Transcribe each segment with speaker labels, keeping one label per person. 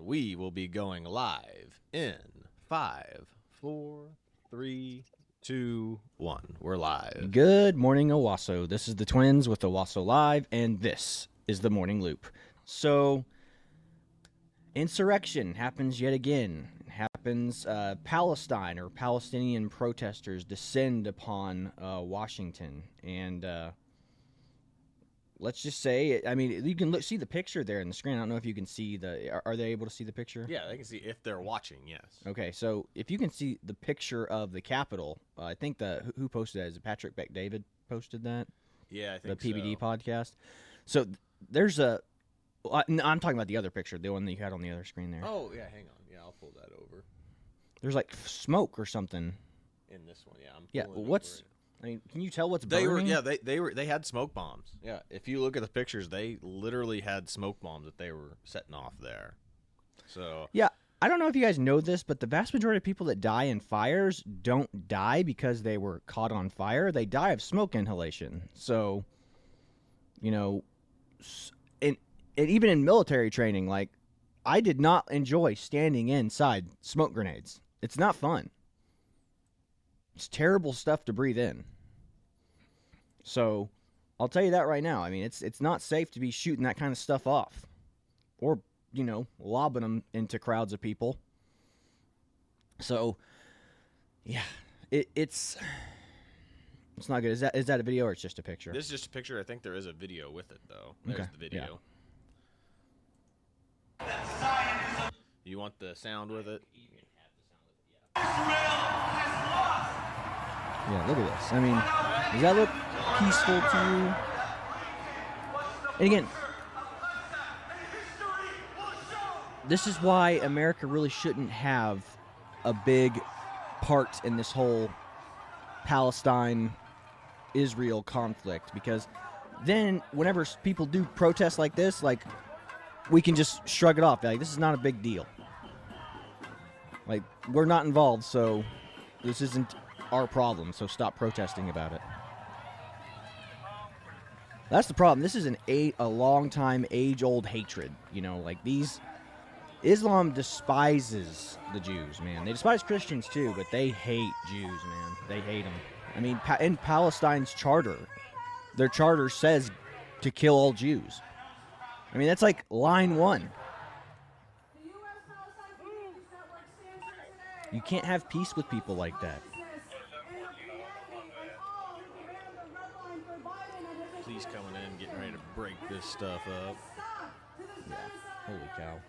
Speaker 1: we will be going live in 5, 4, 3, 2, 1. We're live.
Speaker 2: Good morning, Owasso. This is the Twins with Owasso Live, and this is the Morning Loop. So, insurrection happens yet again. Palestine or Palestinian protesters descend upon Washington, and let's just say, I mean, you can see the picture there in the screen. I don't know if you can see are they able to see the picture?
Speaker 1: Yeah, they can see if they're watching, yes.
Speaker 2: Okay, so if you can see the picture of the Capitol, I think who posted that? Is it Patrick Beck David posted that?
Speaker 1: Yeah, I think
Speaker 2: the PBD
Speaker 1: so.
Speaker 2: podcast. So there's I'm talking about the other picture, the one that you had on the other screen there.
Speaker 1: Oh, yeah, hang on. Yeah, I'll pull that over.
Speaker 2: There's like smoke or something.
Speaker 1: In this one, yeah.
Speaker 2: I mean, can you tell what's burning?
Speaker 1: They had smoke bombs. Yeah, if you look at the pictures, they literally had smoke bombs that they were setting off there. So
Speaker 2: yeah, I don't know if you guys know this, but the vast majority of people that die in fires don't die because they were caught on fire. They die of smoke inhalation. So, and even in military training, like, I did not enjoy standing inside smoke grenades. It's not fun. It's terrible stuff to breathe in. So, I'll tell you that right now. I mean, it's not safe to be shooting that kind of stuff off, or lobbing them into crowds of people. So, yeah, it's not good. Is that a video or it's just a picture?
Speaker 1: This is just a picture. I think there is a video with it though. There's
Speaker 2: okay.
Speaker 1: The video.
Speaker 2: Yeah.
Speaker 1: You want the sound with it?
Speaker 2: Yeah, look at this. I mean, does that look peaceful to you? And again, this is why America really shouldn't have a big part in this whole Palestine-Israel conflict, because then whenever people do protests like this, like, we can just shrug it off. Like, this is not a big deal. Like, we're not involved, so this isn't our problem, so stop protesting about it. That's the problem. This is a long-time, age-old hatred. Like, Islam despises the Jews, man. They despise Christians, too, but they hate Jews, man. They hate them. I mean, in Palestine's charter, their charter says to kill all Jews. I mean, that's like line one. You can't have peace with people like that.
Speaker 1: Police coming in, getting ready to break this stuff up.
Speaker 2: Yeah, holy cow.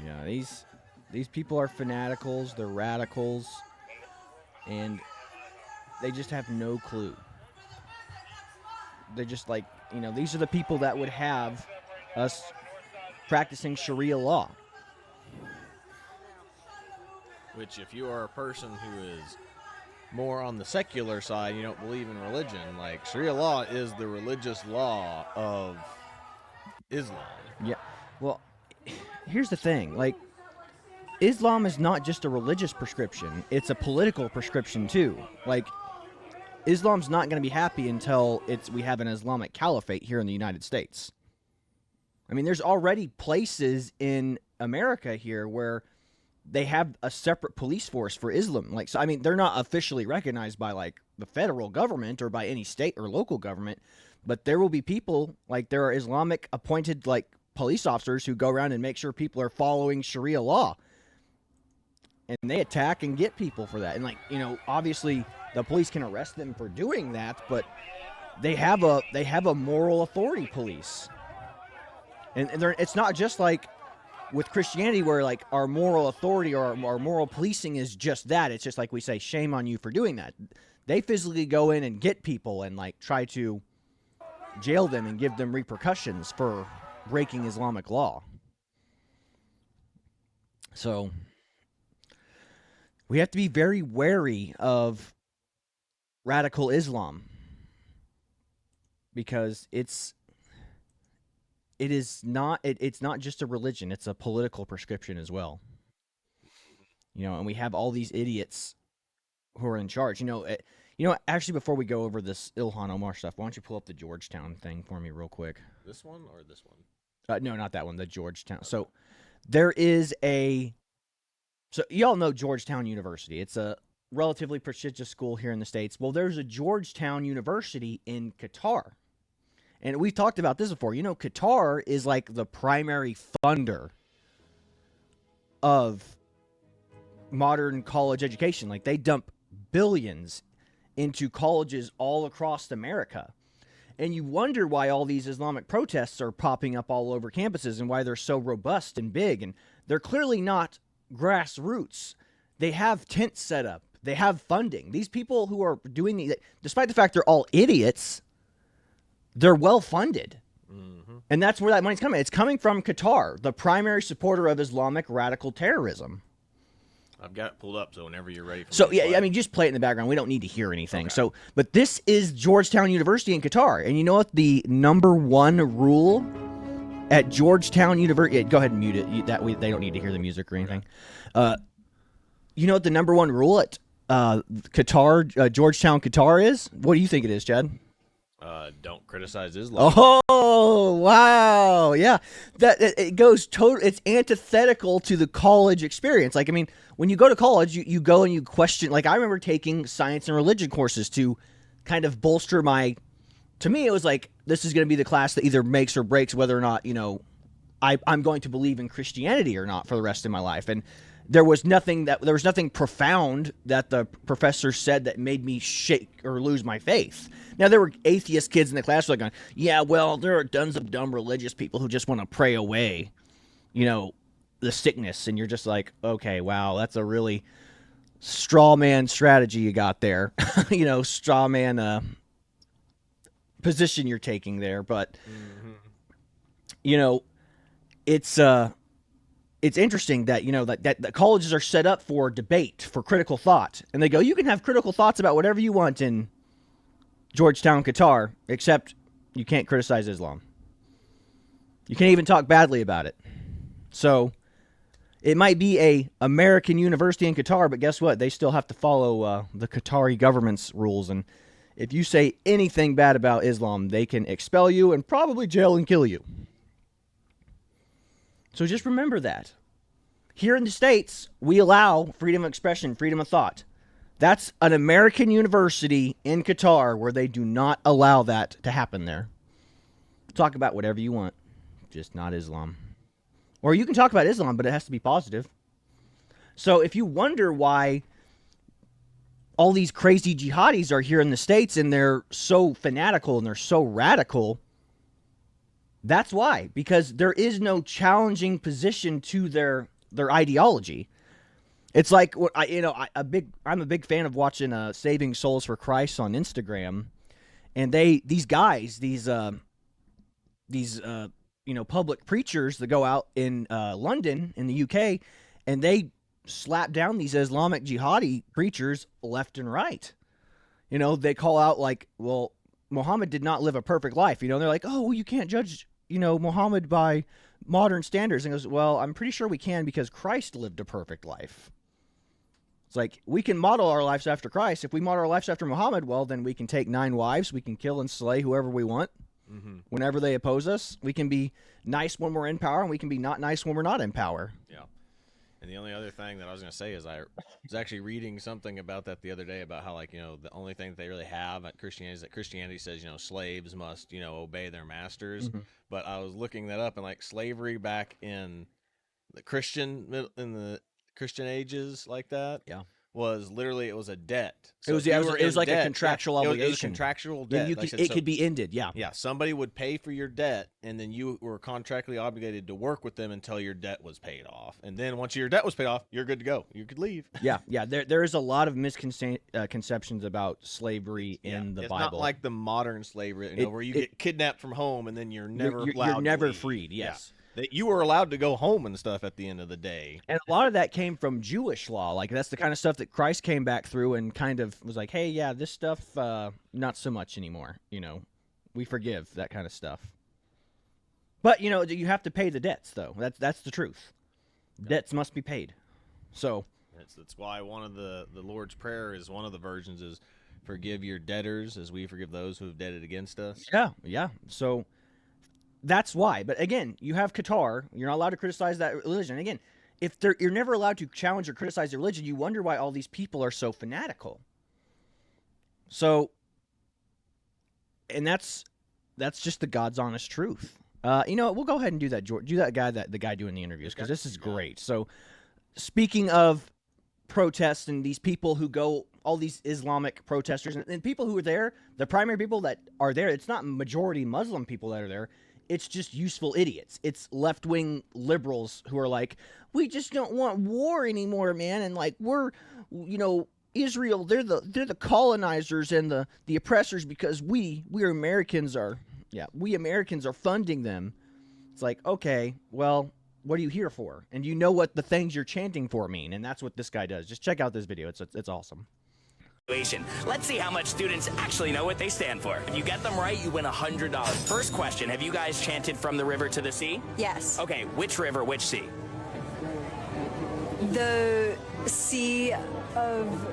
Speaker 2: Yeah, these people are fanaticals, they're radicals, and they just have no clue. They're just like, these are the people that would have us practicing Sharia law.
Speaker 1: Which, if you are a person who is more on the secular side, you don't believe in religion, like, Sharia law is the religious law of Islam.
Speaker 2: Yeah, well, here's the thing, like, Islam is not just a religious prescription, it's a political prescription too. Like, Islam's not going to be happy until we have an Islamic caliphate here in the United States. I mean, there's already places in America here where they have a separate police force for Islam. Like, so I mean, they're not officially recognized by, like, the federal government or by any state or local government, but there will be people, like, there are Islamic appointed, like, police officers who go around and make sure people are following Sharia law. And they attack and get people for that. And, like, obviously the police can arrest them for doing that, but they have a moral authority police. And it's not just like with Christianity where, like, our moral authority or our moral policing is just that. It's just like we say, shame on you for doing that. They physically go in and get people and, like, try to jail them and give them repercussions for breaking Islamic law. So we have to be very wary of radical Islam because it's it is not. It's not just a religion; it's a political prescription as well. And we have all these idiots who are in charge. Actually, before we go over this Ilhan Omar stuff, why don't you pull up the Georgetown thing for me real quick?
Speaker 1: This one or this one?
Speaker 2: No, not that one. The Georgetown. So there is So y'all know Georgetown University. It's a relatively prestigious school here in the States. Well, there's a Georgetown University in Qatar. And we've talked about this before. Qatar is like the primary funder of modern college education. Like, they dump billions into colleges all across America. And you wonder why all these Islamic protests are popping up all over campuses and why they're so robust and big. And they're clearly not grassroots. They have tents set up. They have funding. These people who are doing these, despite the fact they're all idiots, they're well funded. Mm-hmm. And that's where that money's coming. It's coming from Qatar, the primary supporter of Islamic radical terrorism.
Speaker 1: I've got it pulled up, so whenever you're ready for
Speaker 2: So, yeah, I mean, just play it in the background. We don't need to hear anything. Okay. But this is Georgetown University in Qatar. And you know what the number one rule at Georgetown University... Go ahead and mute it. That way they don't need to hear the music or anything. You know what the number one rule at Georgetown, Qatar is? What do you think it is, Chad?
Speaker 1: Don't criticize Islam.
Speaker 2: Oh, wow. Yeah. It goes it's antithetical to the college experience. Like, I mean, when you go to college, you go and you question. Like, I remember taking science and religion courses to kind of bolster to me, it was like, this is going to be the class that either makes or breaks whether or not, I'm going to believe in Christianity or not for the rest of my life. And there was nothing profound that the professor said that made me shake or lose my faith. Now, there were atheist kids in the class who were like, yeah, well, there are tons of dumb religious people who just want to pray away, the sickness. And you're just like, okay, wow, that's a really straw man strategy you got there. Straw man position you're taking there. But, it's interesting that, that colleges are set up for debate, for critical thought. And they go, you can have critical thoughts about whatever you want in Georgetown, Qatar, except you can't criticize Islam. You can't even talk badly about it. So it might be a American university in Qatar, but guess what? They still have to follow the Qatari government's rules. And if you say anything bad about Islam, they can expel you and probably jail and kill you. So just remember that. Here in the States, we allow freedom of expression, freedom of thought. That's an American university in Qatar where they do not allow that to happen there. Talk about whatever you want, just not Islam. Or you can talk about Islam, but it has to be positive. So if you wonder why all these crazy jihadis are here in the States and they're so fanatical and they're so radical, that's why. Because there is no challenging position to their ideology. It's like, I'm a big fan of watching Saving Souls for Christ on Instagram, and these guys, public preachers that go out in London in the UK, and they slap down these Islamic jihadi preachers left and right. They call out like, well, Muhammad did not live a perfect life. They're like, oh, well, you can't judge, Muhammad by modern standards. And goes, well, I'm pretty sure we can because Christ lived a perfect life. It's like, we can model our lives after Christ. If we model our lives after Muhammad, well, then we can take 9 wives. We can kill and slay whoever we want. Mm-hmm. Whenever they oppose us. We can be nice when we're in power, and we can be not nice when we're not in power.
Speaker 1: Yeah. And the only other thing that I was going to say is I was actually reading something about that the other day about how, the only thing that they really have at Christianity is that Christianity says, slaves must, obey their masters. Mm-hmm. But I was looking that up, and slavery back in the Christian ages like that.
Speaker 2: Yeah.
Speaker 1: Was literally, it was a debt.
Speaker 2: So it was like a contractual obligation.
Speaker 1: It was a contractual debt.
Speaker 2: And it could be ended, yeah.
Speaker 1: Yeah, somebody would pay for your debt, and then you were contractually obligated to work with them until your debt was paid off. And then once your debt was paid off, you're good to go. You could leave.
Speaker 2: Yeah. There is a lot of misconceptions about slavery in the Bible.
Speaker 1: It's not like the modern slavery, where you get kidnapped from home and then you're never allowed
Speaker 2: You're never
Speaker 1: to leave.
Speaker 2: freed, yes.
Speaker 1: Yeah. That you were allowed to go home and stuff at the end of the day.
Speaker 2: And a lot of that came from Jewish law. Like, that's the kind of stuff that Christ came back through and kind of was like, hey, yeah, this stuff, not so much anymore. We forgive that kind of stuff. But you have to pay the debts, though. That's the truth. Debts must be paid. So
Speaker 1: that's why one of the Lord's Prayer is one of the versions is forgive your debtors as we forgive those who have debted against us.
Speaker 2: Yeah. So that's why. But again, you have Qatar. You're not allowed to criticize that religion. Again, if you're never allowed to challenge or criticize the religion, you wonder why all these people are so fanatical. So, and that's just the God's honest truth. You know what? We'll go ahead and do that, George. Do the guy doing the interviews, because this is great. So, speaking of protests and these people who go, all these Islamic protesters and people who are there, the primary people that are there, it's not majority Muslim people that are there. It's just useful idiots. It's left-wing liberals who are like, we just don't want war anymore, man. And like, we're, Israel, they're the colonizers and the oppressors because we Americans are funding them. It's like, okay, well, what are you here for? And you know what the things you're chanting for mean, and that's what this guy does. Just check out this video. It's awesome.
Speaker 3: Let's see how much students actually know what they stand for. If you get them right, you win $100. First question, have you guys chanted from the river to the sea?
Speaker 4: Yes.
Speaker 3: Okay, which river, which sea?
Speaker 4: The Sea of...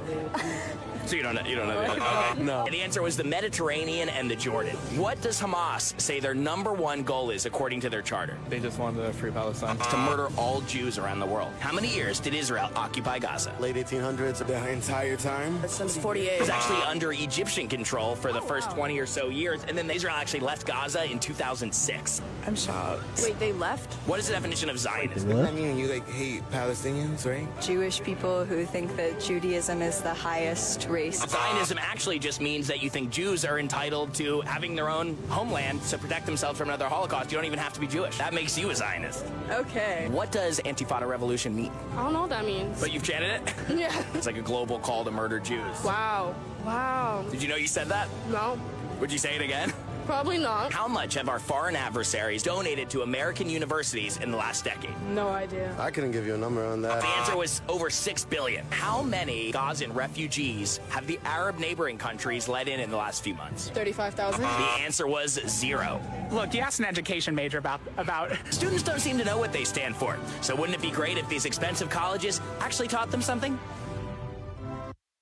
Speaker 3: So you don't know the answer? No. And the answer was the Mediterranean and the Jordan. What does Hamas say their number 1 goal is according to their charter?
Speaker 5: They just want to free Palestine.
Speaker 3: To murder all Jews around the world. How many years did Israel occupy Gaza?
Speaker 6: Late 1800s, the entire time.
Speaker 4: Since 48.
Speaker 3: It was actually under Egyptian control for the first 20 or so years, and then Israel actually left Gaza in 2006.
Speaker 6: I'm shocked.
Speaker 4: Wait, they left?
Speaker 3: What is the definition of Zionism?
Speaker 6: I mean, you hate Palestinians, right?
Speaker 4: Jewish people who think that Judaism is the highest race.
Speaker 3: Zionism actually just means that you think Jews are entitled to having their own homeland to protect themselves from another Holocaust. You don't even have to be Jewish. That makes you a Zionist.
Speaker 4: Okay.
Speaker 3: What does Intifada revolution mean?
Speaker 7: I don't know what that means.
Speaker 3: But you've chanted it?
Speaker 7: Yeah.
Speaker 3: It's like a global call to murder Jews.
Speaker 7: Wow. Wow.
Speaker 3: Did you know you said that?
Speaker 7: No.
Speaker 3: Would you say it again?
Speaker 7: Probably not.
Speaker 3: How much have our foreign adversaries donated to American universities in the last decade?
Speaker 7: No idea.
Speaker 6: I couldn't give you a number on that.
Speaker 3: The answer was over $6 billion. How many Gazan refugees have the Arab neighboring countries let in the last few months?
Speaker 7: 35,000.
Speaker 3: The answer was 0.
Speaker 5: Look, you asked an education major about.
Speaker 3: Students don't seem to know what they stand for. So wouldn't it be great if these expensive colleges actually taught them something?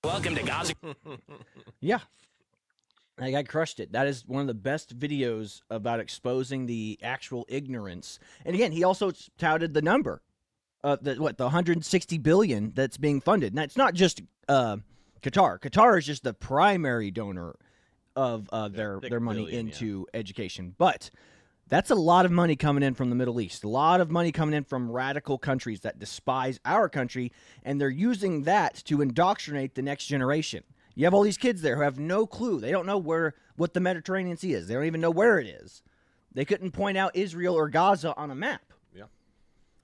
Speaker 3: Welcome to Gaza.
Speaker 2: Yeah. Like, I crushed it. That is one of the best videos about exposing the actual ignorance. And again, he also touted the number, the 160 billion that's being funded. Now, it's not just Qatar. Qatar is just the primary donor of their money into education. But that's a lot of money coming in from the Middle East. A lot of money coming in from radical countries that despise our country, and they're using that to indoctrinate the next generation. You have all these kids there who have no clue. They don't know what the Mediterranean Sea is. They don't even know where it is. They couldn't point out Israel or Gaza on a map.
Speaker 1: Yeah.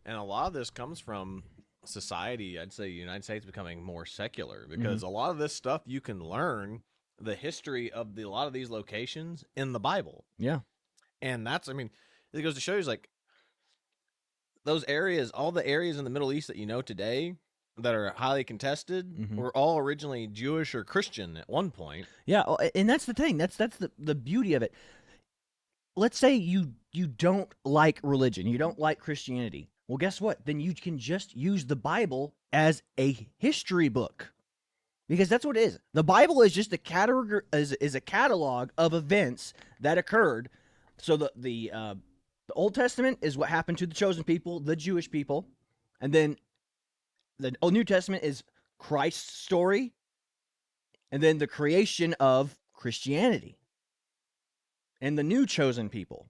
Speaker 1: And a lot of this comes from society. I'd say the United States becoming more secular, because a lot of this stuff you can learn the history of a lot of these locations in the Bible.
Speaker 2: Yeah.
Speaker 1: And it goes to show you, like, those areas, all the areas in the Middle East that you know today that are highly contested were all originally Jewish or Christian at one point.
Speaker 2: Yeah, and that's the thing. That's the beauty of it. Let's say you don't like religion. You don't like Christianity. Well, guess what? Then you can just use the Bible as a history book. Because that's what it is. The Bible is just a catalog of events that occurred. So the Old Testament is what happened to the chosen people, the Jewish people, and then the New Testament is Christ's story, and then the creation of Christianity and the new chosen people.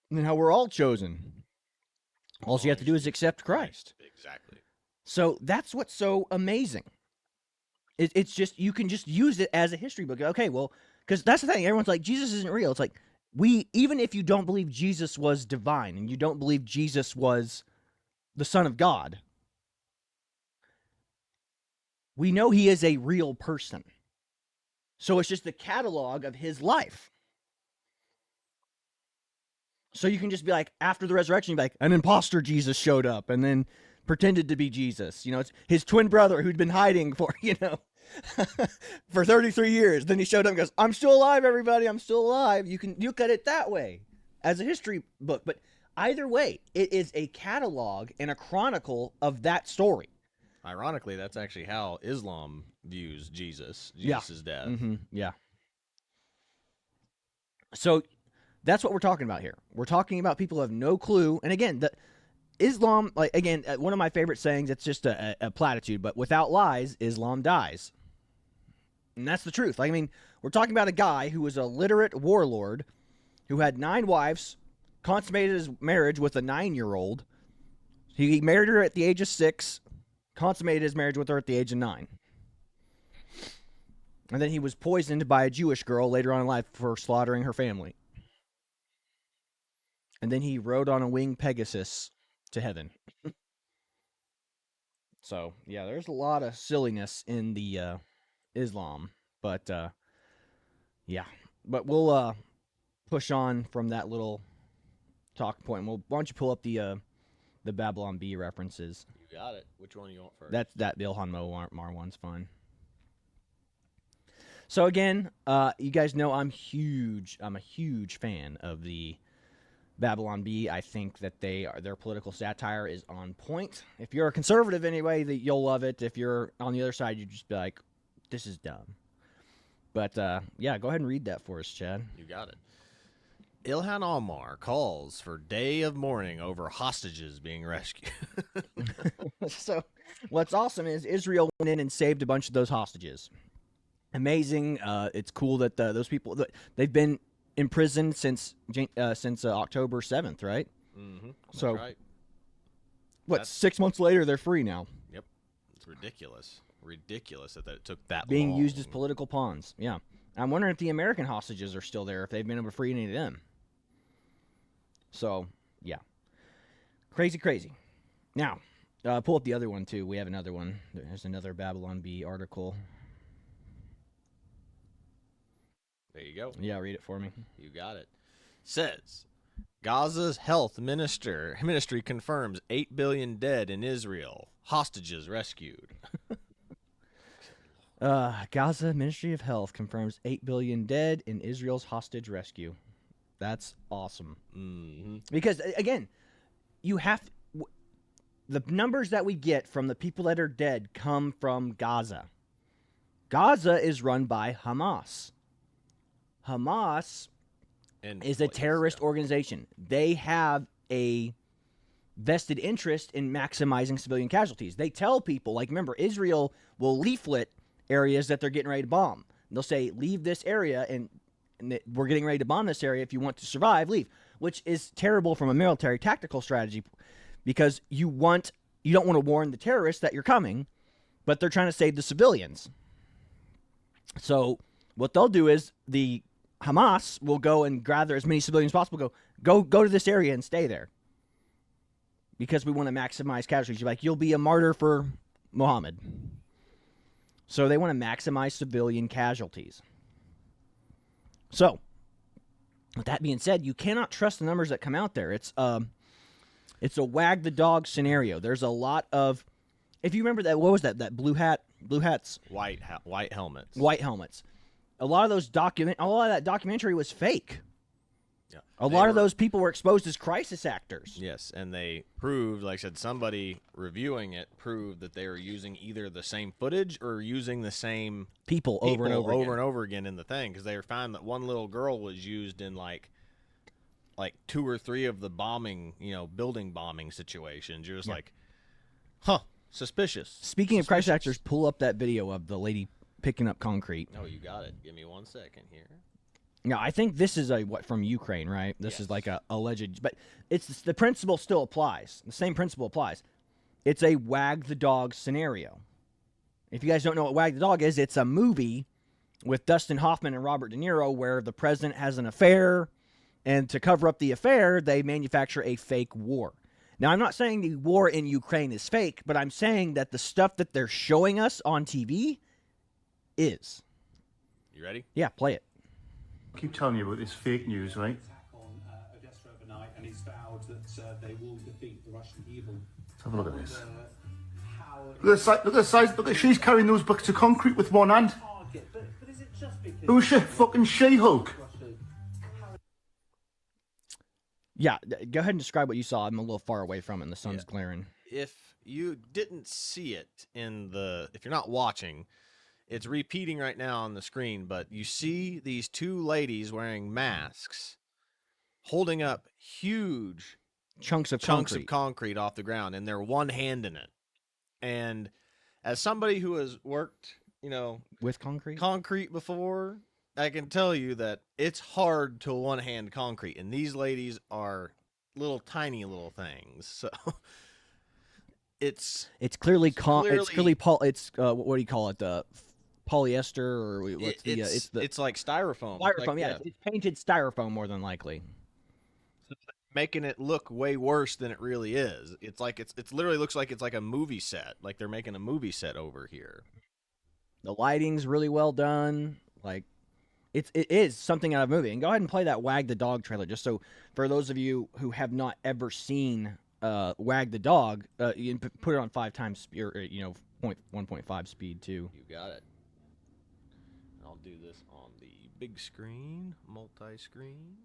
Speaker 2: And then how we're all chosen. All you have to do is accept Christ.
Speaker 1: Exactly.
Speaker 2: So that's what's so amazing. It's just, you can just use it as a history book. Okay, well, because that's the thing. Everyone's like, Jesus isn't real. It's like, even if you don't believe Jesus was divine and you don't believe Jesus was the Son of God, we know he is a real person. So it's just the catalog of his life. So you can just be like, after the resurrection, you'd be like, an imposter Jesus showed up and then pretended to be Jesus. It's his twin brother who'd been hiding for, for 33 years. Then he showed up and goes, I'm still alive, everybody. I'm still alive. You look at it that way. as a history book. But either way, it is a catalog and a chronicle of that story.
Speaker 1: Ironically, that's actually how Islam views Jesus' death.
Speaker 2: Mm-hmm. Yeah. So that's what we're talking about here. We're talking about people who have no clue. And again, the Islam, like again, one of my favorite sayings, it's just a platitude, but without lies, Islam dies. And that's the truth. Like, I mean, we're talking about a guy who was a literate warlord who had 9 wives, consummated his marriage with a 9-year-old. He married her at the age of 6, consummated his marriage with her at the age of 9. And then he was poisoned by a Jewish girl later on in life for slaughtering her family. And then he rode on a winged Pegasus to heaven. So, yeah, there's a lot of silliness in the Islam. But, yeah. But we'll push on from that little talk point. Why don't you pull up the Babylon Bee references?
Speaker 1: You got it. Which one do you want first?
Speaker 2: That Ilhan Mar one's fine. So again, you guys know I'm a huge fan of the Babylon Bee. I think that their political satire is on point. If you're a conservative anyway, you'll love it. If you're on the other side, you just be like, this is dumb. But yeah, go ahead and read that for us, Chad.
Speaker 1: You got it. Ilhan Omar calls for day of mourning over hostages being rescued.
Speaker 2: So what's awesome is Israel went in and saved a bunch of those hostages. Amazing. It's cool that those people, they've been imprisoned since October 7th, right?
Speaker 1: Mm-hmm.
Speaker 2: So,
Speaker 1: right.
Speaker 2: 6 months later, they're free now.
Speaker 1: Yep. It's ridiculous. Ridiculous that it took that
Speaker 2: Being
Speaker 1: long.
Speaker 2: used as political pawns. Yeah. I'm wondering if the American hostages are still there, if they've been able to free any of them. So, yeah. Crazy, crazy. Now, pull up the other one, too. We have another one. There's another Babylon Bee article.
Speaker 1: There you go.
Speaker 2: Yeah, read it for me.
Speaker 1: You got it. Says, Gaza's health ministry confirms 8 billion dead in Israel. Hostages rescued.
Speaker 2: Gaza Ministry of Health confirms 8 billion dead in Israel's hostage rescue. That's awesome.
Speaker 1: Mm-hmm.
Speaker 2: Because, again, the numbers that we get from the people that are dead come from Gaza. Gaza is run by Hamas. Hamas is a terrorist organization. They have a vested interest in maximizing civilian casualties. They tell people, like, remember, Israel will leaflet areas that they're getting ready to bomb. They'll say, leave this area, and we're getting ready to bomb this area. If you want to survive, leave. Which is terrible from a military tactical strategy, because you don't want to warn the terrorists that you're coming, but they're trying to save the civilians. So what they'll do is the Hamas will go and gather as many civilians as possible, go to this area and stay there, because we want to maximize casualties. You're like, you'll be a martyr for Muhammad. So they want to maximize civilian casualties. So, with that being said, you cannot trust the numbers that come out there. It's a wag the dog scenario. There's a lot of, if you remember that, what was that? That blue hats,
Speaker 1: White helmets.
Speaker 2: White helmets. A lot of that documentary was fake.
Speaker 1: Yeah.
Speaker 2: A lot of those people were exposed as crisis actors.
Speaker 1: Yes, and they proved, like I said, somebody reviewing it proved that they were using either the same footage or using the same
Speaker 2: people over and over
Speaker 1: again in the thing, because they found that one little girl was used in like 2 or 3 of the bombing, building bombing situations. You're just like, suspicious.
Speaker 2: Speaking of crisis actors, pull up that video of the lady picking up concrete.
Speaker 1: Oh, you got it. Give me 1 second here.
Speaker 2: Now, I think this is from Ukraine, right? This is like a alleged, but the principle still applies. The same principle applies. It's a wag the dog scenario. If you guys don't know what Wag the Dog is, it's a movie with Dustin Hoffman and Robert De Niro where the president has an affair, and to cover up the affair, they manufacture a fake war. Now, I'm not saying the war in Ukraine is fake, but I'm saying that the stuff that they're showing us on TV is.
Speaker 1: You ready?
Speaker 2: Yeah, play it.
Speaker 8: I keep telling you about this fake news, right?
Speaker 9: Odessa overnight, and he's vowed that they will defeat the Russian evil.
Speaker 8: Let's have a look at this. Look at the size. She's carrying those buckets of concrete with one hand. Who's she? Fucking She-Hulk.
Speaker 2: Yeah, go ahead and describe what you saw. I'm a little far away from it, and the sun's glaring.
Speaker 1: If you didn't see it if you're not watching, it's repeating right now on the screen, but you see these two ladies wearing masks holding up huge
Speaker 2: chunks of
Speaker 1: concrete off the ground, and they're one hand in it. And as somebody who has worked,
Speaker 2: with concrete
Speaker 1: before, I can tell you that it's hard to one hand concrete, and these ladies are tiny little things. So it's
Speaker 2: clearly what do you call it? Polyester, or what's
Speaker 1: it's like styrofoam.
Speaker 2: It's painted styrofoam more than likely,
Speaker 1: making it look way worse than it really is. It's literally looks like it's like a movie set. Like they're making a movie set over here.
Speaker 2: The lighting's really well done. Like it is something out of a movie. And go ahead and play that Wag the Dog trailer, just so for those of you who have not ever seen Wag the Dog, you can put it on 5 times, or 1.5 speed too.
Speaker 1: You got it. I'll do this on the big screen, multi-screen.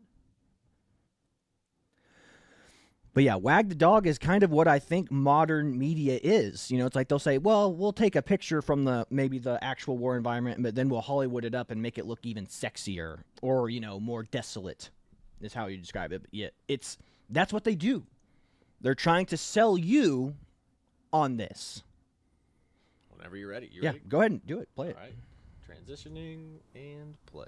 Speaker 2: But yeah, Wag the Dog is kind of what I think modern media is. It's like they'll say, well, we'll take a picture from maybe the actual war environment, but then we'll Hollywood it up and make it look even sexier or, more desolate is how you describe it. But yeah, that's what they do. They're trying to sell you on this.
Speaker 1: Whenever you're ready.
Speaker 2: Ready? Go ahead and do it. Play it.
Speaker 1: All right. Transitioning and play.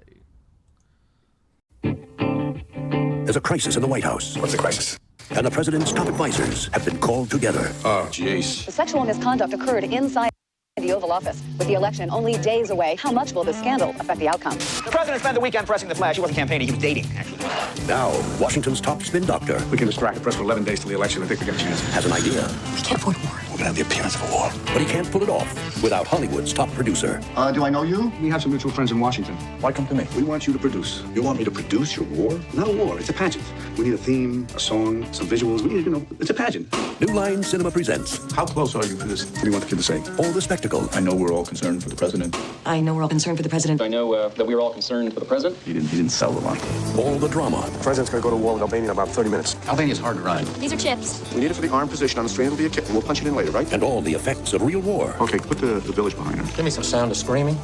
Speaker 10: There's a crisis in the White House.
Speaker 11: What's the crisis?
Speaker 10: And the president's top advisors have been called together.
Speaker 11: Oh, jeez.
Speaker 12: The sexual misconduct occurred inside the Oval Office. With the election only days away, how much will the scandal affect the outcome?
Speaker 13: The president spent the weekend pressing the flash. He wasn't campaigning, he was dating, actually.
Speaker 10: Now, Washington's top spin doctor.
Speaker 11: We can distract the press for 11 days till the election. I think we got a chance.
Speaker 10: Has an idea.
Speaker 12: We can't afford war.
Speaker 11: We're going to have the appearance of a war.
Speaker 10: But he can't pull it off without Hollywood's top producer.
Speaker 8: Do I know you?
Speaker 11: We have some mutual friends in Washington. Why come to me? We want you to produce. You want me to produce your war? Not a war. It's a pageant. We need a theme, a song, some visuals. We need, it's a pageant.
Speaker 10: New Line Cinema presents.
Speaker 11: How close are you to this? What do you want the kid to say?
Speaker 10: All the spectacle.
Speaker 11: I know we're all concerned for the president.
Speaker 12: I know we're all concerned for the president.
Speaker 13: I know that we're all concerned for the president.
Speaker 11: He didn't sell the line.
Speaker 10: All the drama.
Speaker 11: The president's going to go to war with Albania in about 30 minutes.
Speaker 13: Albania's hard to ride.
Speaker 7: These are chips.
Speaker 11: We need it for the armed position on the stream. It'll be a kit. We'll punch it in later, right?
Speaker 10: And all the effects of real war.
Speaker 11: Okay, put the village behind her.
Speaker 13: Give me some sound of screaming.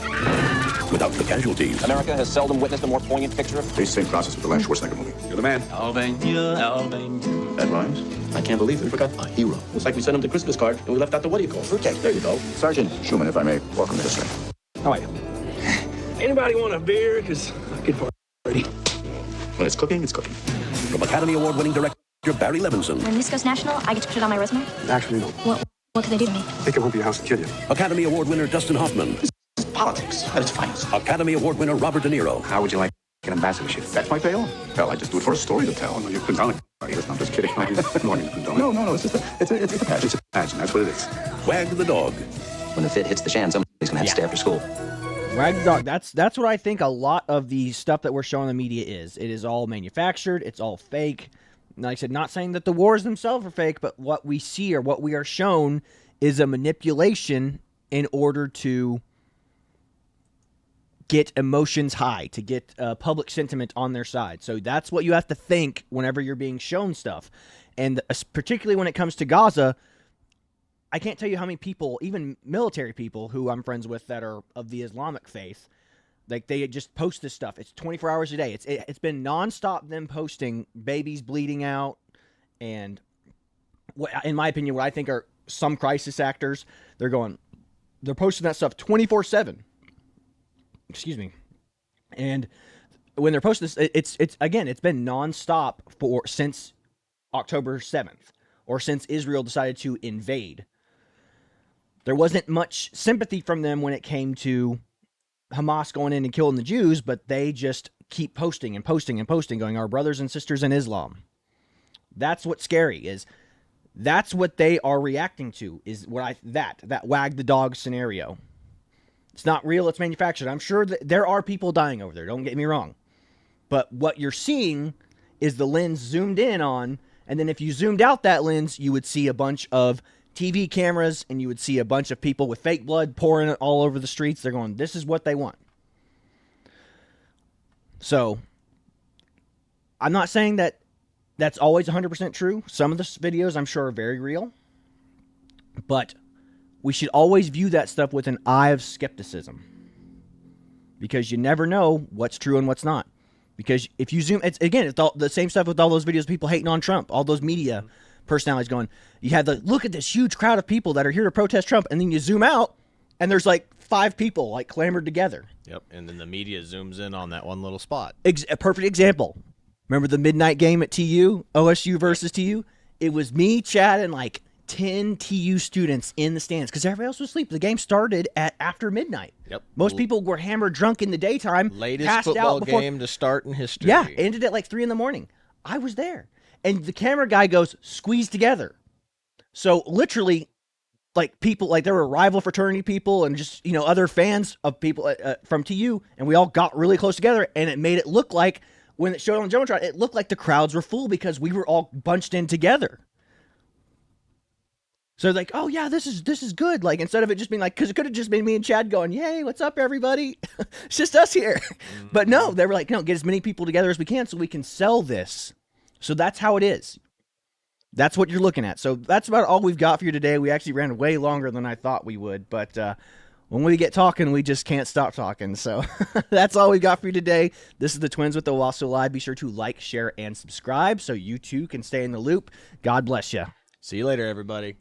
Speaker 10: Without the casualties.
Speaker 13: America has seldom witnessed a more poignant picture of...
Speaker 11: It's the same process with the last Schwarzenegger movie. You're the man.
Speaker 13: Albania.
Speaker 11: That rhymes.
Speaker 13: I can't believe we forgot a hero. It's like we sent him the Christmas card and we left out the fruitcake. There you go.
Speaker 11: Sergeant Schumann, if I may, welcome to this thing.
Speaker 2: How are you?
Speaker 13: Anybody want a beer? Because I could party.
Speaker 11: When it's cooking, it's cooking.
Speaker 10: From Academy Award-winning director Barry Levinson.
Speaker 7: When this goes national, I get to put it on my resume?
Speaker 11: Actually, no.
Speaker 7: What could they do to me?
Speaker 11: I think it won't be a house to kill you.
Speaker 10: Academy Award winner Dustin Hoffman.
Speaker 13: Politics at its finest.
Speaker 10: Academy Award winner Robert De Niro.
Speaker 11: How would you like an ambassadorship? That's my bail. Hell, I just do it for a story to tell. No, you couldn't tell it. I'm just kidding. No, it's just a pageant. It's a pageant. That's what it is.
Speaker 10: Wag the Dog.
Speaker 13: When the fit hits the shan, somebody's going to have to stay after school.
Speaker 2: Wag the Dog. That's what I think a lot of the stuff that we're showing the media is. It is all manufactured. It's all fake. Like I said, not saying that the wars themselves are fake, but what we see or what we are shown is a manipulation in order to get emotions high, to get public sentiment on their side. So that's what you have to think whenever you're being shown stuff. And particularly when it comes to Gaza, I can't tell you how many people, even military people who I'm friends with that are of the Islamic faith, like they just post this stuff. It's 24 hours a day. It's been nonstop them posting babies bleeding out, and in my opinion, what I think are some crisis actors. They're posting that stuff 24/7. Excuse me. And when they're posting this, it's been nonstop since October 7th, or since Israel decided to invade. There wasn't much sympathy from them when it came to Hamas going in and killing the Jews, but they just keep posting and posting and posting, going, our brothers and sisters in Islam. That's what's scary, is that's what they are reacting to, is that Wag the Dog scenario. It's not real, it's manufactured. I'm sure that there are people dying over there, don't get me wrong. But what you're seeing is the lens zoomed in on, and then if you zoomed out that lens, you would see a bunch of TV cameras, and you would see a bunch of people with fake blood pouring it all over the streets. They're going, this is what they want. So, I'm not saying that that's always 100% true. Some of the videos I'm sure are very real. But we should always view that stuff with an eye of skepticism. Because you never know what's true and what's not. Because if you zoom, it's all the same stuff with all those videos of people hating on Trump, all those media personalities going, you have look at this huge crowd of people that are here to protest Trump, and then you zoom out, and there's like 5 people like clamored together.
Speaker 1: Yep, and then the media zooms in on that one little spot.
Speaker 2: A perfect example. Remember the midnight game at TU, OSU versus TU? It was me, Chad, and like 10 TU students in the stands because everybody else was asleep. The game started at after midnight.
Speaker 1: Yep.
Speaker 2: Most people were hammered drunk in the daytime.
Speaker 1: Latest football game to start in history.
Speaker 2: Yeah, ended at like 3 a.m. I was there. And the camera guy goes, squeeze together. So literally, like people, like there were rival fraternity people and just, other fans of people from TU, and we all got really close together, and it made it look like, when it showed on the Jumbotron, it looked like the crowds were full because we were all bunched in together. So like, oh yeah, this is good. Like instead of it just being like, because it could have just been me and Chad going, yay, what's up, everybody? It's just us here. But no, they were like, no, get as many people together as we can so we can sell this. So that's how it is. That's what you're looking at. So that's about all we've got for you today. We actually ran way longer than I thought we would, but when we get talking, we just can't stop talking. So that's all we got for you today. This is the Twins with Owasso Live. Be sure to like, share, and subscribe so you too can stay in the loop. God bless you.
Speaker 1: See you later, everybody.